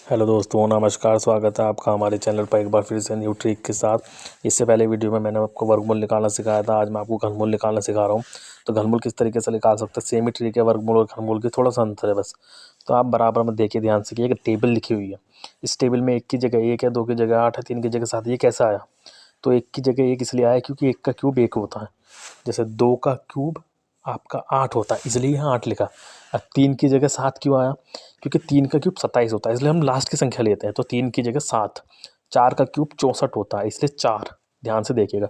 Hello दोस्तों, नमस्कार। स्वागत है आपका हमारे चैनल पर एक बार फिर से न्यू ट्रिक के साथ। इससे पहले वीडियो में मैंने आपको वर्गमूल निकालना सिखाया था। आज मैं आपको घनमूल निकालना सिखा रहा हूँ। तो घनमूल किस तरीके से निकाल सकते हैं, सेम ही ट्रिक है। वर्गमूल और घनमूल की थोड़ा सा अंतर है बस। तो आप बराबर में देखिए ध्यान से कि एक टेबल लिखी हुई है। इस टेबल में 1 की जगह 1 है, 2 की जगह 8 है, 3 की जगह 7। ये कैसा आया? तो 1 की जगह 1 इसलिए आया क्योंकि 1 का क्यूब 1 होता है। जैसे 2 का क्यूब आपका 8 होता है, इसलिए यहाँ 8 लिखा। अब 3 की जगह 7 क्यों आया? क्योंकि 3 का क्यूब 27 होता है, इसलिए हम लास्ट की संख्या लेते हैं। तो 3 की जगह 7। 4 का क्यूब 64 होता है, इसलिए 4। ध्यान से देखिएगा।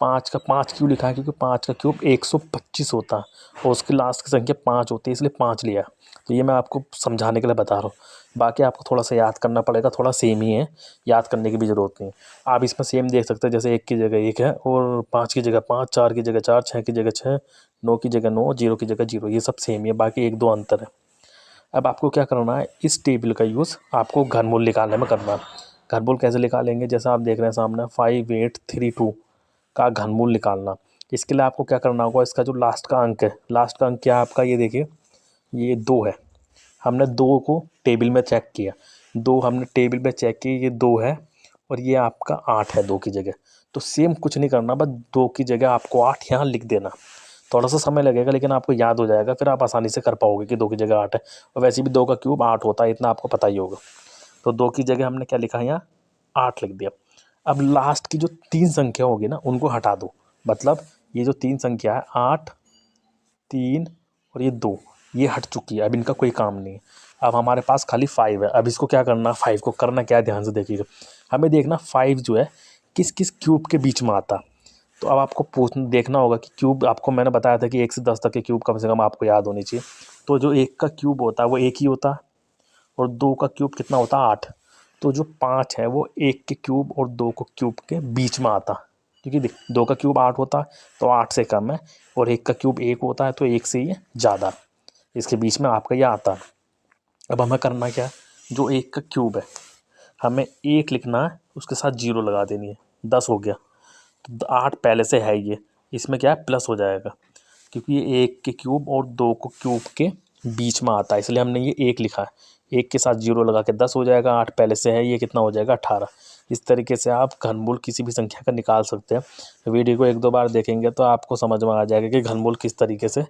5 का 5 क्यों लिखा है? क्योंकि 5 का क्यूब 125 होता है और उसकी लास्ट की संख्या 5 होती है, इसलिए 5 लिया। तो ये मैं आपको समझाने के लिए बता रहा हूँ। बाकी आपको थोड़ा सा याद करना पड़ेगा, थोड़ा सेम ही है, याद करने की भी ज़रूरत नहीं है। आप इसमें सेम देख सकते हैं, जैसे 1 की जगह 1 है और 5 की जगह 5, 4 की जगह 4, 6 की जगह 6, 9 की जगह 9, 0 की जगह 0। ये सब सेम ही है, बाकी 1-2 अंतर है। अब आपको क्या करना है, इस टेबल का यूज़ आपको घनमूल निकालने में करना है। घनमूल कैसे निकालेंगे? जैसा आप देख रहे हैं सामने 5832 का घनमूल निकालना। इसके लिए आपको क्या करना होगा, इसका जो लास्ट का अंक है, लास्ट का अंक क्या है आपका, ये देखिए, ये 2 है। हमने 2 को टेबल में चेक किया, 2 हमने टेबल में चेक किया, ये 2 है और ये आपका 8 है 2 की जगह। तो सेम कुछ नहीं करना, बस 2 की जगह आपको 8 यहाँ लिख देना। थोड़ा सा समय लगेगा लेकिन आपको याद हो जाएगा, फिर आप आसानी से कर पाओगे कि 2 की जगह 8 है। और वैसे भी 2 का क्यूब 8 होता है, इतना आपको पता ही होगा। तो 2 की जगह हमने क्या लिखा है, यहाँ 8 लिख दिया। अब लास्ट की जो 3 संख्या होगी ना, उनको हटा दो। मतलब ये जो 3 संख्या है, 8, 3 और ये 2, ये हट चुकी है, अब इनका कोई काम नहीं है। अब हमारे पास खाली 5 है। अब इसको क्या करना, 5 को करना क्या है, ध्यान से देखिएगा। हमें देखना 5 जो है किस किस क्यूब के बीच में आता। तो अब आपको देखना होगा कि क्यूब, आपको मैंने बताया था कि 1 से 10 तक के क्यूब कम से कम आपको याद होनी चाहिए। तो जो 1 का क्यूब होता है वो 1 ही होता है और 2 का क्यूब कितना होता है, 8। तो जो 5 है वो 1 के क्यूब और 2 को क्यूब के बीच में आता। क्योंकि देख, 2 का क्यूब 8 होता है तो 8 से कम है, और 1 का क्यूब 1 होता है तो 1 से ये ज़्यादा। इसके बीच में आपका ये आता है। अब हमें करना क्या है, जो 1 का क्यूब है हमें 1 लिखना है, उसके साथ 0 लगा देनी है, 10 हो गया। तो 8 पहले से है, ये इसमें क्या है, प्लस हो जाएगा, क्योंकि ये 1 के क्यूब और 2 को क्यूब के बीच में आता है, इसलिए हमने ये 1 लिखा है। 1 के साथ 0 लगा के 10 हो जाएगा, 8 पहले से है, ये कितना हो जाएगा, 18। इस तरीके से आप घनमूल किसी भी संख्या का निकाल सकते हैं। वीडियो को 1-2 बार देखेंगे तो आपको समझ में आ जाएगा कि घनमूल किस तरीके से